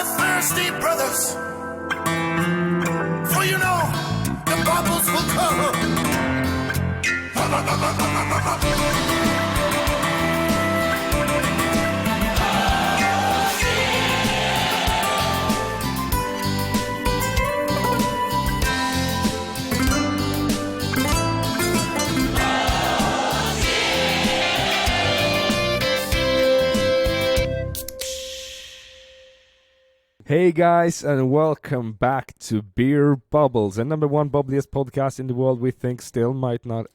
my thirsty brothers, for you know the bubbles will come. Hey guys, and welcome back to Beer Bubbles, the number one bubbliest podcast in the world. We think still might not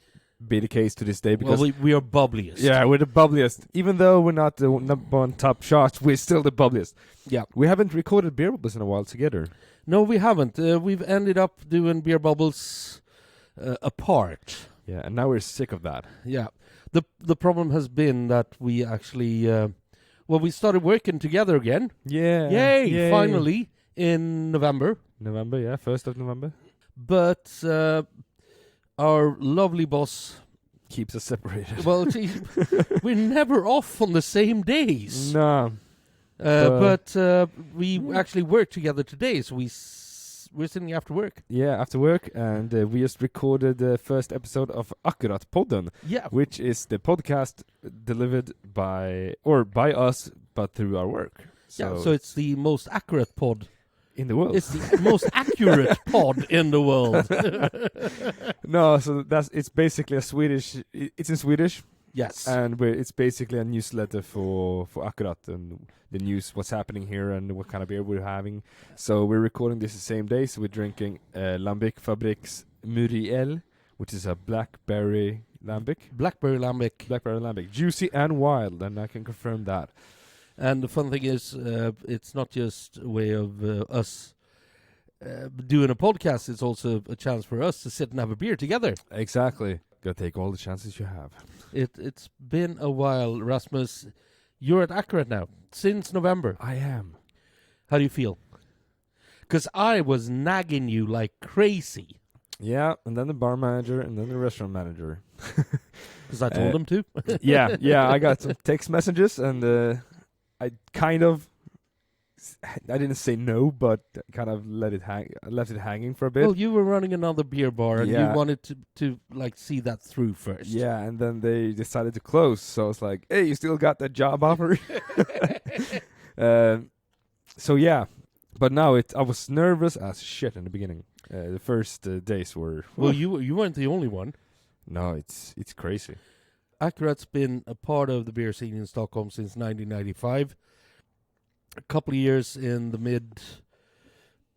be the case to this day because we are bubbliest. Yeah, we're the bubbliest. Even though we're not the number one top shots, we're still the bubbliest. Yeah, we haven't recorded Beer Bubbles in a while together. No, we haven't. We've ended up doing Beer Bubbles apart. Yeah, and now we're sick of that. Yeah, the problem has been that we actually. We started working together again. Yeah. Yay! Finally, in November. November, yeah, 1st of November. But our lovely boss keeps us separated. Well, we're never off on the same days. No. But we actually work together today, so we're sitting after work. Yeah, after work, and we just recorded the first episode of Akkurat podden. Yeah. Which is the podcast delivered by us, but through our work. So it's the most accurate pod in the world. It's the most accurate pod in the world. No, so it's basically it's in Swedish. Yes. And it's basically a newsletter for Akkurat and the news, what's happening here and what kind of beer we're having. So we're recording this the same day, so we're drinking Lambic Fabriks Muriel, which is a blackberry lambic. Blackberry lambic. Juicy and wild, and I can confirm that. And the fun thing is, it's not just a way of us doing a podcast, it's also a chance for us to sit and have a beer together. Exactly. Gotta take all the chances you have. It's been a while, Rasmus. You're at Akkurat now, since November. I am. How do you feel? Because I was nagging you like crazy. Yeah, and then the bar manager, and then the restaurant manager. Because I told them to. yeah, I got some text messages, and I didn't say no, but kind of left it hanging for a bit. Well, you were running another beer bar, and you wanted to like see that through first. Yeah, and then they decided to close, so I was like, hey, you still got that job offer? So yeah, but now I was nervous as shit in the beginning. The first days were... Well, you weren't the only one. No, it's crazy. Akkurat's been a part of the beer scene in Stockholm since 1995. A couple of years in the mid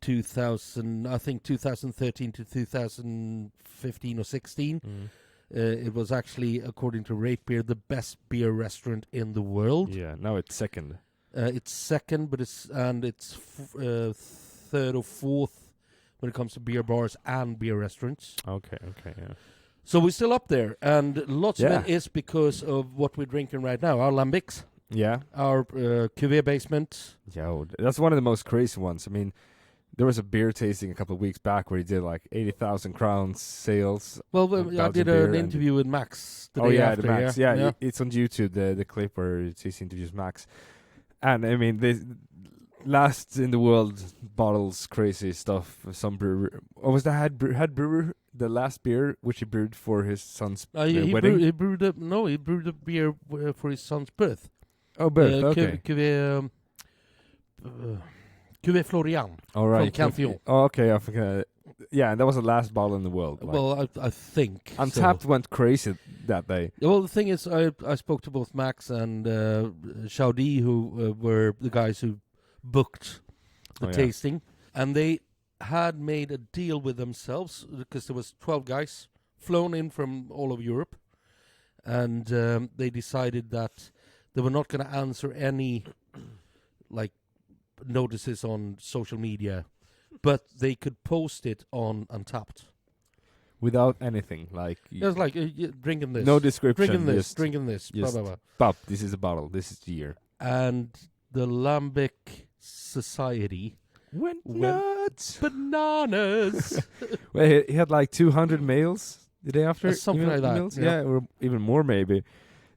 2000, I think 2013 to 2015 or 16. It was actually, according to Rate Beer, the best beer restaurant in the world. Yeah, now it's second. It's second, but it's third or fourth when it comes to beer bars and beer restaurants. Okay, yeah. So we're still up there, and lots of it is because of what we're drinking right now, our lambics. Yeah. Our cuvée basement. Yeah, that's one of the most crazy ones. I mean, there was a beer tasting a couple of weeks back where he did like 80,000 crowns sales. Well, I did an interview with Max the day after. The Max. Yeah, it's on YouTube, the clip where he interviews Max. And I mean, they last in the world bottles, crazy stuff. Some brewer. What was the head brewer? The last beer which he brewed for his son's wedding. He brewed a beer for his son's birth. Oh, birth. Okay. Cuvée Florian. All right. From Cantillon. Oh, okay. I forgot. Yeah, and that was the last bottle in the world. Like. Well, I think Untapped went crazy that day. Well, the thing is, I spoke to both Max and Shaudi, who were the guys who booked the tasting, and they had made a deal with themselves because there was 12 guys flown in from all of Europe, and they decided that they were not going to answer any like notices on social media, but they could post it on Untapped without anything. Like it was like drinking this, no description, drinking this, blah blah blah. Pop, this is a bottle. This is the year. And the Lambic Society went nuts, bananas. Well, he had like 200 mails the day after, something like that. Mails? Yeah, or even more maybe.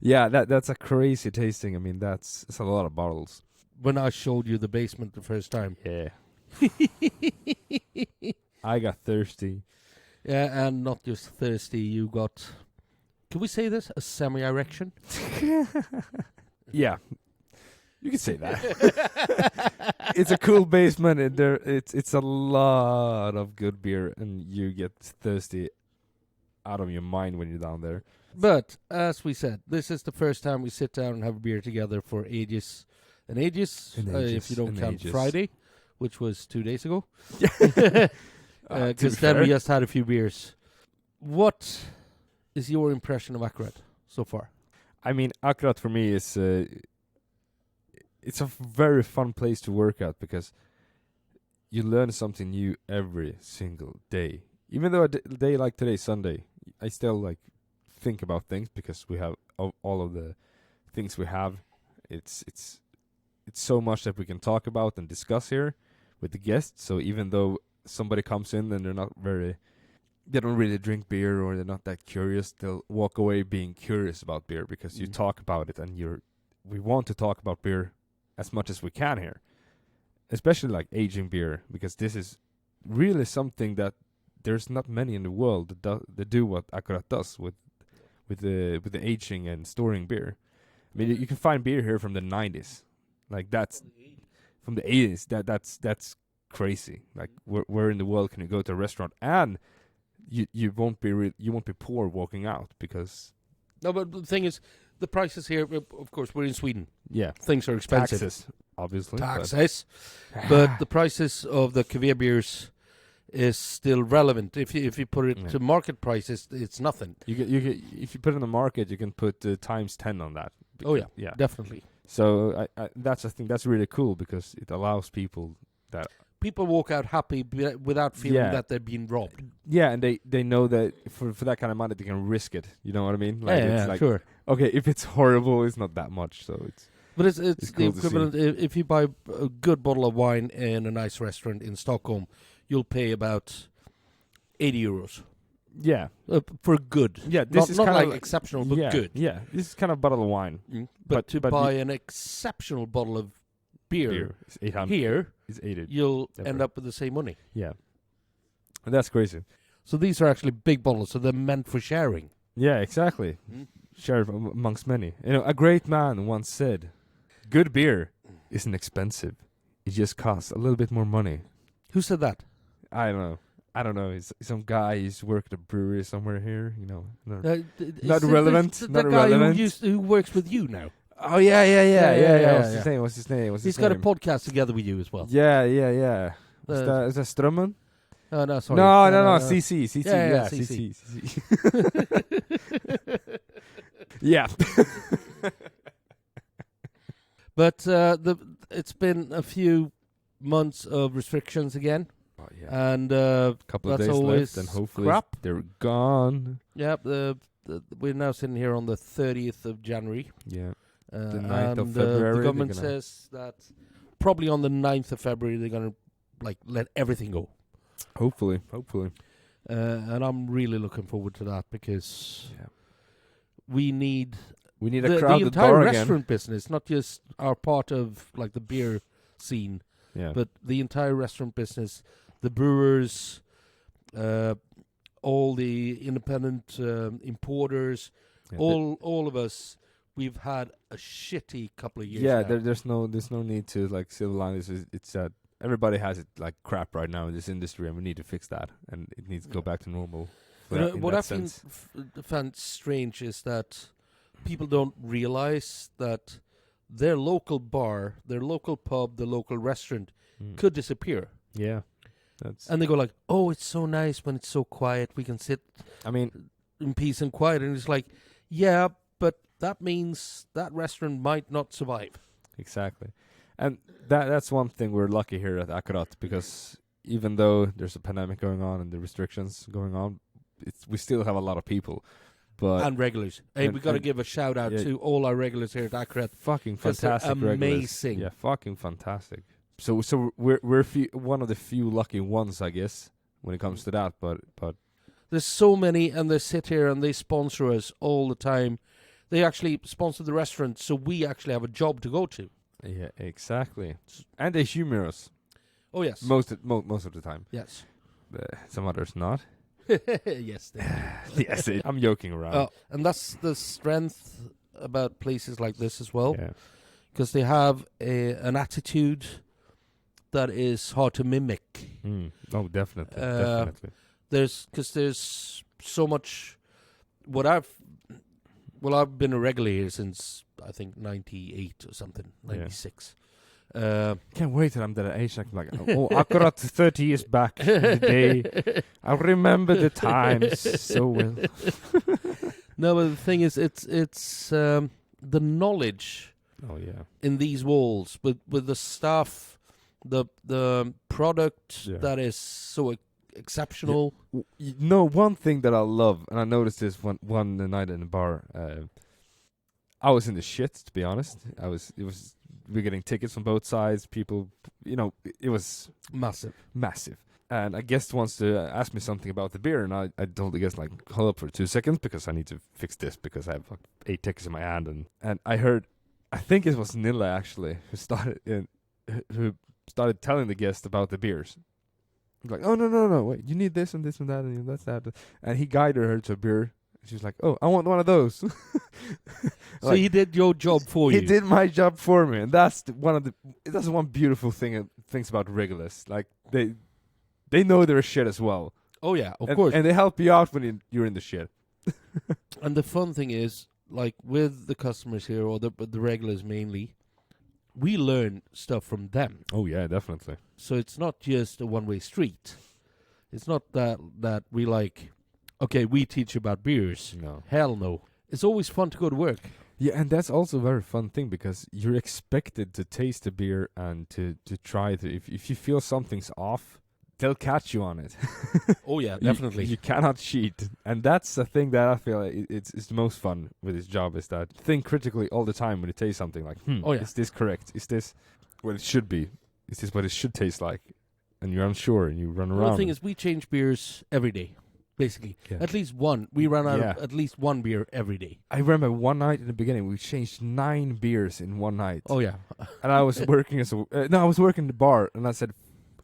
Yeah, that's a crazy tasting. I mean, it's a lot of bottles. when I showed you the basement the first time. Yeah. I got thirsty. Yeah, and not just thirsty, you got... Can we say this? A semi-erection? Yeah. You can say that. It's a cool basement. It's a lot of good beer, and you get thirsty out of your mind when you're down there. But, as we said, this is the first time we sit down and have a beer together for ages and ages, if you don't count Friday, which was 2 days ago. Because then we just had a few beers. What is your impression of Akkurat so far? I mean, Akkurat for me is... it's a very fun place to work at because you learn something new every single day. Even though a day like today, Sunday, I still like think about things because we have all of the things we have. It's so much that we can talk about and discuss here with the guests. So even though somebody comes in and they don't really drink beer or they're not that curious, they'll walk away being curious about beer because you talk about it and we want to talk about beer as much as we can here, especially like aging beer, because this is really something that there's not many in the world that do what Akkurat does with the aging and storing beer. I mean, you can find beer here from the 90s, like that's from the 80s. That's crazy. Like where in the world can you go to a restaurant and you won't be poor walking out because No, but the thing is, the prices here, of course, we're in Sweden. Yeah. Things are expensive. Taxes, obviously. Taxes. But the prices of the Cuvée beers is still relevant. If you put it to market prices, it's nothing. You get, if you put it in the market, you can put times 10 on that. Oh, yeah. Definitely. So I think that's really cool because it allows people that... People walk out happy without feeling that they're being robbed. Yeah, and they know that for that kind of money they can risk it. You know what I mean? Like, it's like, sure. Okay, if it's horrible, it's not that much. So it's... But it's the cool equivalent. If you buy a good bottle of wine in a nice restaurant in Stockholm, you'll pay about 80 euros. Yeah. For good. Yeah, this is not kind like of exceptional, but good. Yeah, this is kind of bottle of wine. But to buy an exceptional bottle of beer is 800. here, is 80. you'll end up with the same money. Yeah. And that's crazy. So these are actually big bottles, so they're meant for sharing. Yeah, exactly. Share amongst many. You know, a great man once said, "Good beer isn't expensive. It just costs a little bit more money." Who said that? I don't know. It's some guy who's worked at a brewery somewhere here. You know, not Is relevant. The Not guy relevant. who works with you now. Oh yeah. Yeah. What's his name? He's got a podcast together with you as well. Yeah. Is that Strömmen? Oh, no, sorry. No. CC. Yeah, CC. Yeah. But it's been a few months of restrictions again. Oh, yeah. And Couple of that's days always left, and hopefully crap. they're gone. Yeah, we're now sitting here on the 30th of January. Yeah. The 9th of February. The government says that probably on the 9th of February they're going to let everything go. Hopefully. And I'm really looking forward to that because we need a the crowded entire bar restaurant business, not just our part of like the beer scene, but the entire restaurant business, the brewers, all the independent importers, all of us. We've had a shitty couple of years. Yeah, now. there's no need to like silver linings. It's that everybody has it like crap right now in this industry, and we need to fix that, and it needs to go back to normal. What I find strange is that people don't realize that their local bar, their local pub, the local restaurant could disappear. Yeah, and they go like, "Oh, it's so nice when it's so quiet. We can sit, in peace and quiet." And it's like, yeah, but that means that restaurant might not survive. Exactly. And that's one thing we're lucky here at Akkurat, because even though there's a pandemic going on and the restrictions going on, we still have a lot of people. And regulars. Hey, we got to give a shout out to all our regulars here at Akkurat. Fucking fantastic regulars. Amazing. Yeah, fucking fantastic. So we're one of the few lucky ones, I guess, when it comes to that. But there's so many, and they sit here and they sponsor us all the time. They actually sponsor the restaurant, so we actually have a job to go to. Yeah, exactly. And they humorous Oh yes. most of the time. Yes. Some others not. Yes. They Yes, I'm joking around. and that's the strength about places like this as well, Yeah. because they have an attitude that is hard to mimic. Oh, definitely, Uh, definitely. There's so much. I've been a regular here since I think 98 or something, 96. Can't wait till I'm that age. I'm like, oh, Akkurat 30 years back in the day. I remember the times so well. No, but the thing is, it's the knowledge Oh yeah. in these walls with the stuff, the product Yeah. that is so exceptional. One thing that I love, and I noticed this one night in the bar. I was in the shit, to be honest. We're getting tickets from both sides. People, it was Massive. And a guest wants to ask me something about the beer, and I told the guest, like, hold up for 2 seconds because I need to fix this because I have like 8 tickets in my hand, and I heard, I think it was Nilla actually who started telling the guest about the beers. Like, oh no, wait, you need this and this and that and that's that, and he guided her to a beer. She was like, oh, I want one of those. So he did your job for you. He did my job for me, and that's one beautiful things about Regulus. Like they know their shit as well. Oh yeah, of course. And they help you out when you're in the shit. And the fun thing is, like with the customers here, or the regulars mainly, we learn stuff from them. Oh yeah, definitely. So it's not just a one-way street. It's not that we like, okay, we teach you about beers. No. Hell no. It's always fun to go to work. Yeah, and that's also a very fun thing because you're expected to taste the beer and to try it. If you feel something's off, they'll catch you on it. Oh yeah, definitely. You cannot cheat, and that's the thing that I feel like it's the most fun with this job, is that think critically all the time when you taste something. Like, oh yeah, is this correct? Is this what it should be? Is this what it should taste like? And you're unsure, and you run around. Well, the thing is, we change beers every day, basically. Yeah. At least one. We run out of at least one beer every day. I remember one night in the beginning, we changed 9 beers in one night. Oh yeah. And I was working I was working in the bar, and I said,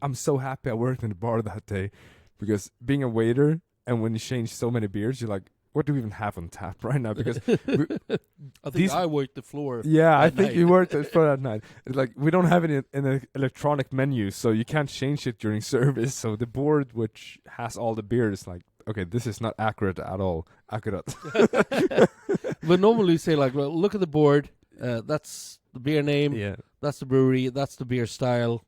I'm so happy I worked in the bar that day, because being a waiter, and when you change so many beers, you're like, what do we even have on tap right now? Because I think I worked the floor. Yeah, I think night. you worked the floor that night. It's like, we don't have it in an electronic menu, so you can't change it during service. So the board, which has all the beers, like, okay, this is not accurate at all. Akkurat. But normally we say, like, well, look at the board. That's the beer name. Yeah. That's the brewery. That's the beer style.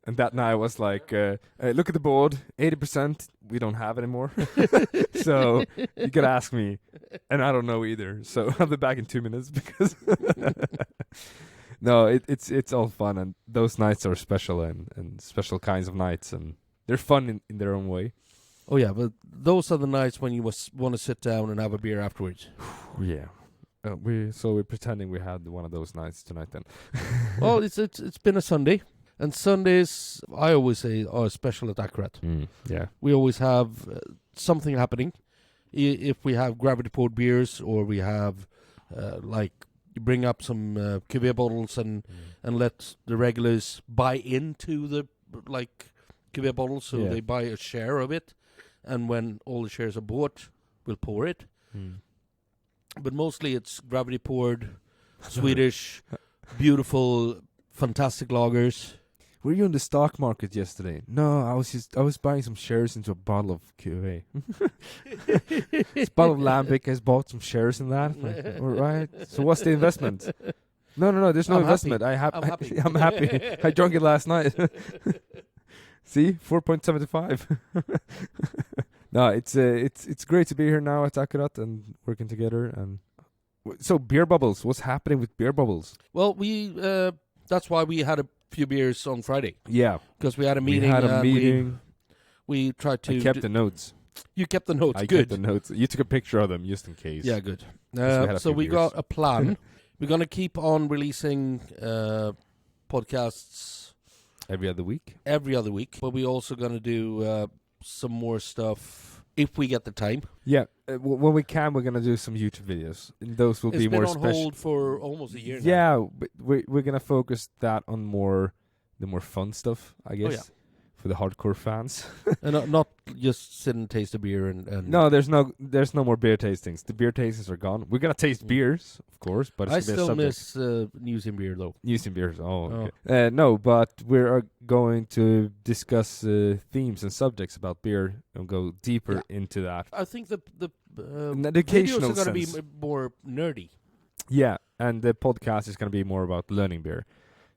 And that night I was like, look at the board, 80%, we don't have anymore. So you could ask me, and I don't know either. So I'll be back in 2 minutes because no, it's all fun, and those nights are special and special kinds of nights, and they're fun in their own way. Oh yeah, but those are the nights when you want to sit down and have a beer afterwards. Yeah. We're pretending we had one of those nights tonight then. Well, it's been a Sunday. And Sundays, I always say, are special at Akkurat. Yeah. We always have something happening. If we have gravity poured beers, or we have, you bring up some cuvée bottles and let the regulars buy into the cuvée bottles, so they buy a share of it. And when all the shares are bought, we'll pour it. But mostly it's gravity poured, Swedish, beautiful, fantastic lagers. Were you in the stock market yesterday? No, I was buying some shares into a bottle of cuvée. This bottle of Lambic has bought some shares in that. Like, all right. So what's the investment? No. There's no investment. I'm happy. I'm happy. I drank it last night. See, 4.75. No, it's great to be here now at Akkurat and working together. And so beer bubbles. What's happening with beer bubbles? Well, that's why we had a few beers on Friday. Yeah, because we had a meeting. We tried to. I kept the notes. You kept the notes. I good. kept the notes. You took a picture of them just in case. Yeah, good. So we got a plan. We're gonna keep on releasing podcasts every other week. But we're also gonna do some more stuff if we get the time. Yeah, when we can, we're gonna do some YouTube videos, and those will It's be been more on special. hold for almost a year now. Yeah, but we're gonna focus that on the more fun stuff, I guess, yeah. for the hardcore fans. And not just sit and taste a beer and No, there's no more beer tastings. The beer tastings are gone. We're gonna taste beers, of course, but it's I gonna be a still subject. miss news in beer though. Using beers. Oh, okay. No, but we're going to discuss themes and subjects about beer and go deeper into that. I think the An videos educational are going to be sense. more nerdy. Yeah, and the podcast is going to be more about learning beer.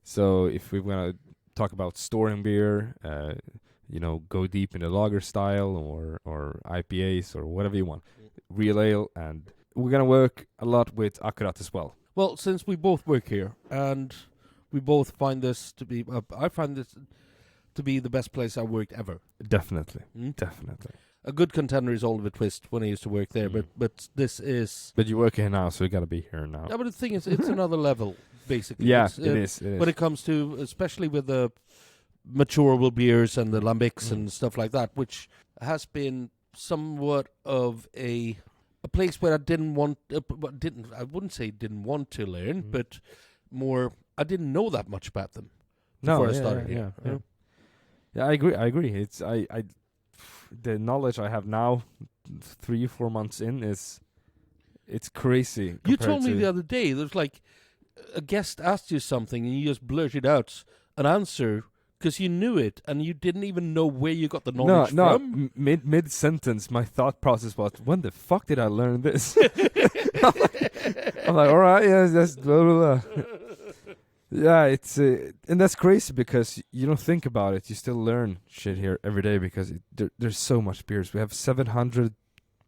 So if we're going to talk about storing beer, go deep in the lager style or IPAs or whatever you want, real ale, and we're going to work a lot with Akkurat as well. Well, since we both work here and we both find this to be, I find this to be the best place I've worked ever. Definitely, Mm? definitely. A good contender is Oliver Twist when I used to work there, but this is. But you work here now, so you got to be here now. Yeah, but the thing is, it's another level basically. Yeah, It's, it is. when it comes to, especially with the maturable beers and the lambics and stuff like that, which has been somewhat of a place where I didn't want, I wouldn't say didn't want to learn, but more, I didn't know that much about them before I started here. Yeah, I agree. It's the knowledge I have now, 3-4 months in, it's crazy. You told me the other day, there's like a guest asked you something and you just blurted out an answer because you knew it and you didn't even know where you got the knowledge from. Mid sentence, my thought process was, when the fuck did I learn this? I'm like, all right, yeah, that's blah blah blah. Yeah, it's and that's crazy because you don't think about it. You still learn shit here every day because there's so much beers. We have 700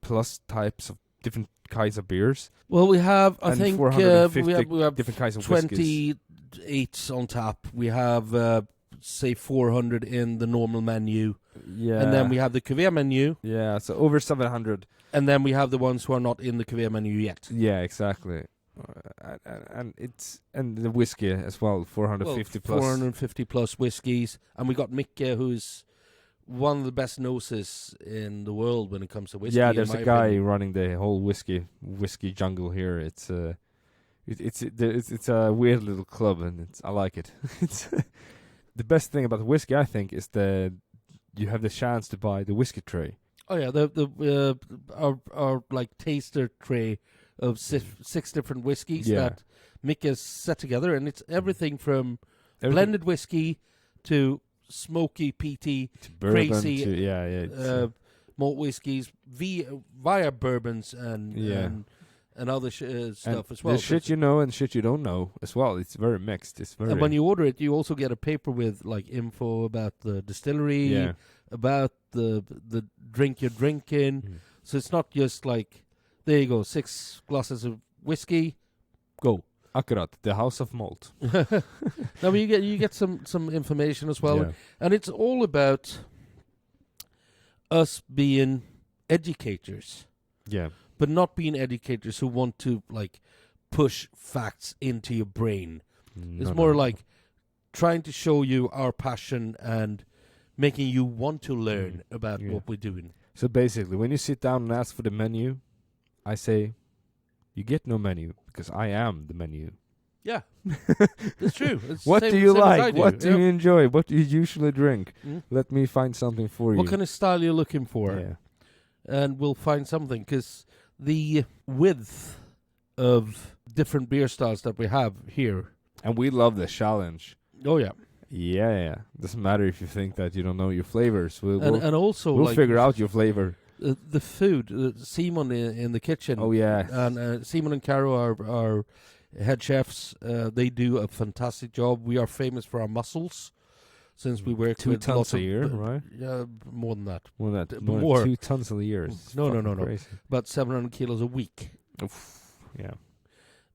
plus types of different kinds of beers. Well, we have, I and think, 450 we have different kinds of whiskeys. 28 on tap. We have, say, 400 in the normal menu. Yeah. And then we have the Cuvée menu. Yeah, so over 700. And then we have the ones who are not in the Cuvée menu yet. Yeah, exactly. And the whiskey as well, 450 plus. 450 plus whiskies. And we got Mikke, who's one of the best noses in the world when it comes to whiskey. Yeah, there's a guy running the whole whiskey jungle here. It's a weird little club, and I like it. It's the best thing about whiskey, I think, is that you have the chance to buy the whiskey tray. Oh yeah, our like taster tray of 6 different whiskies that Mick has set together, and it's everything from blended whiskey to smoky, peaty, to bourbon, crazy, malt whiskies via bourbons and other stuff as well. The shit you know and shit you don't know as well. It's very mixed. It's very. And when you order it, you also get a paper with like info about the distillery, about the drink you're drinking. So it's not just like, there you go, 6 glasses of whiskey, go. Akkurat, the house of malt. No, but you get some information as well, and it's all about us being educators. Yeah. But not being educators who want to like push facts into your brain. It's more like trying to show you our passion and making you want to learn about what we're doing. So basically, when you sit down and ask for the menu, I say, you get no menu because I am the menu. Yeah, it's true. It's what same, do you like? do. What do you enjoy? What do you usually drink? Let me find something for you. What kind of style you're looking for? Yeah. And we'll find something, because the width of different beer styles that we have here. And we love the challenge. Oh, yeah. Yeah. Doesn't matter if you think that you don't know your flavors. And also, we'll like, figure out your flavor. The food, Simon in the kitchen. Oh, yeah. And Simon and Caro are head chefs. They do a fantastic job. We are famous for our mussels, since we work 2 with tons lots a of year, right? Yeah, more than that. More than that. More. 2 tons a year. No. Crazy. About 700 kilos a week. Oof. Yeah.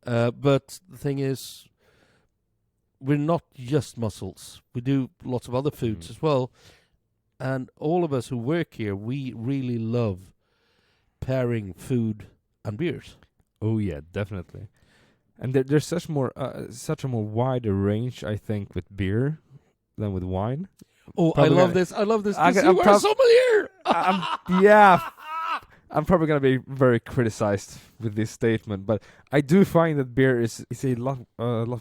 But the thing is, we're not just mussels. We do lots of other foods as well. And all of us who work here, we really love pairing food and beers. Oh yeah, definitely. And there's such a more wider range, I think, with beer than with wine. Oh, Probably I love this. I love this. You are a sommelier. Yeah. I'm probably gonna be very criticized with this statement, but I do find that beer is a lot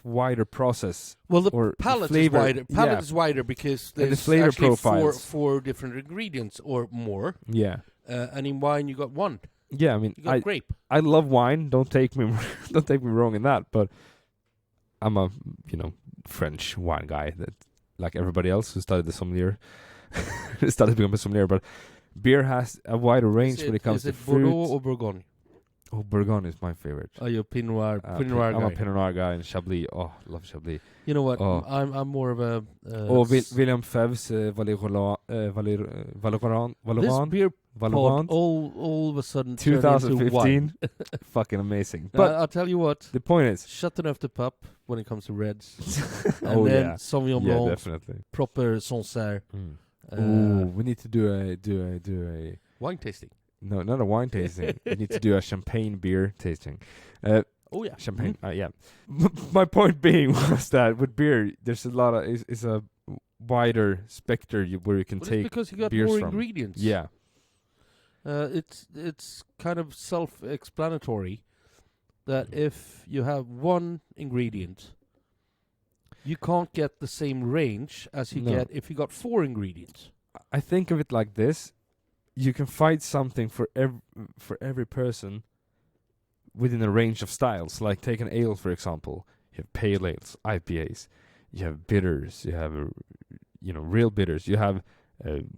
wider process. Well, the or palate flavor, is wider. Palate yeah. is wider because And the there's flavor actually profiles. four different ingredients or more. Yeah, And in wine, you got one. yeah. I mean, You got grape. I love wine. Don't take me don't take me wrong in that, but I'm a French wine guy that like everybody else who studied the sommelier, started becoming a sommelier. But beer has a wider range when it comes to fruit. Bordeaux or Bourgogne? Oh, Bourgogne is my favorite. Oh, you're Pinot Noir. Pinot Noir I'm guy. a Pinot Noir guy and Chablis. Oh, love Chablis. You know what? Oh. I'm more of a. William Febvre's This beer pod Valorant all of a sudden turned into wine. 2015. Fucking amazing. But I'll tell you what. the point is, Chateauneuf Pup when it comes to reds, and oh then yeah, Sauvignon yeah, Blanc, definitely. proper Sancerre. Ooh, we need to do a Wine tasting. no, not a wine tasting. We need to do a champagne beer tasting. Oh yeah, Champagne. Yeah. My point being was that with beer, there's a lot of is a wider spectrum where you can But take it's because you got beers more from. ingredients. Yeah. It's kind of self-explanatory that if you have one ingredient, you can't get the same range as you No. get if you got four ingredients. I think of it like this: you can find something for every person within a range of styles. Like take an ale, for example. You have pale ales, IPAs. You have bitters. You have real bitters. You have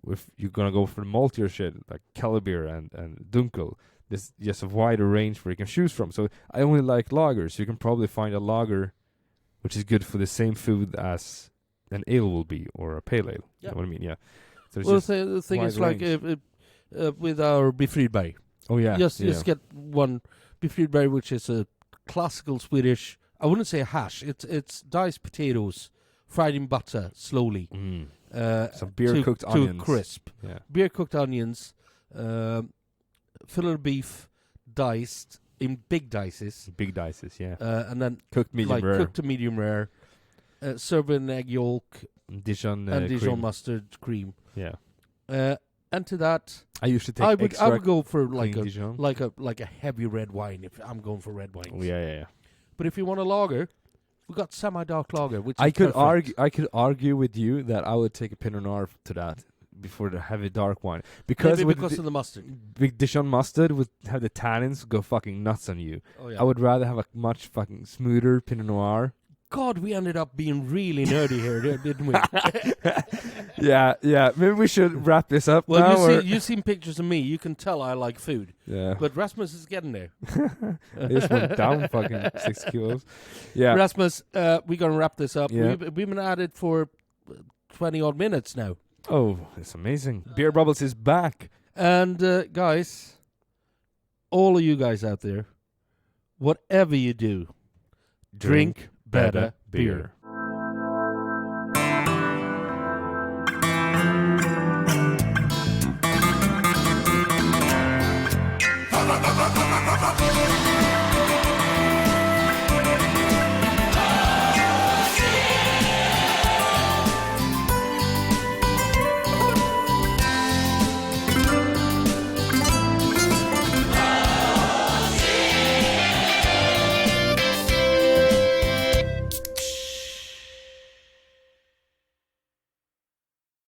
if you're gonna go for the maltier shit like Caliber and Dunkel. There's just a wider range where you can choose from. So I only like lagers. You can probably find a lager which is good for the same food as an ale will be or a pale ale. Yeah. You know what I mean? Yeah. So it's Well, just the thing is wide like with our Befriedberg. oh yeah, Just yeah. get one Befriedberg, which is a classical Swedish. I wouldn't say a hash. It's diced potatoes fried in butter slowly. Some beer cooked to onions. crisp. Yeah. Beer cooked onions, fillet beef diced in big dices, Big dices, yeah. and then Cooked medium rare. cooked to medium rare. Served with an egg yolk Dijon and Dijon cream. mustard cream. Yeah. And to that, I usually take I extra would go for cream Dijon. like a heavy red wine if I'm going for red wines. Oh, yeah. But if you want a lager, we got semi-dark lager, which I is could perfect. argue with you that I would take a Pinot Noir to that before the heavy dark wine because Maybe with because of the mustard. big Dijon mustard would have the tannins go fucking nuts on you. Oh yeah. I would rather have a much fucking smoother Pinot Noir. God, we ended up being really nerdy here, didn't we? Yeah. Maybe we should wrap this up Well, now. you've seen pictures of me. You can tell I like food. Yeah. But Rasmus is getting there. This went down fucking 6 kilos. Yeah. Rasmus, we're going to wrap this up. Yeah. We've been at it for 20-odd minutes now. Oh, it's amazing. Beer Bubbles is back. And, guys, all of you guys out there, whatever you do, drink better beer.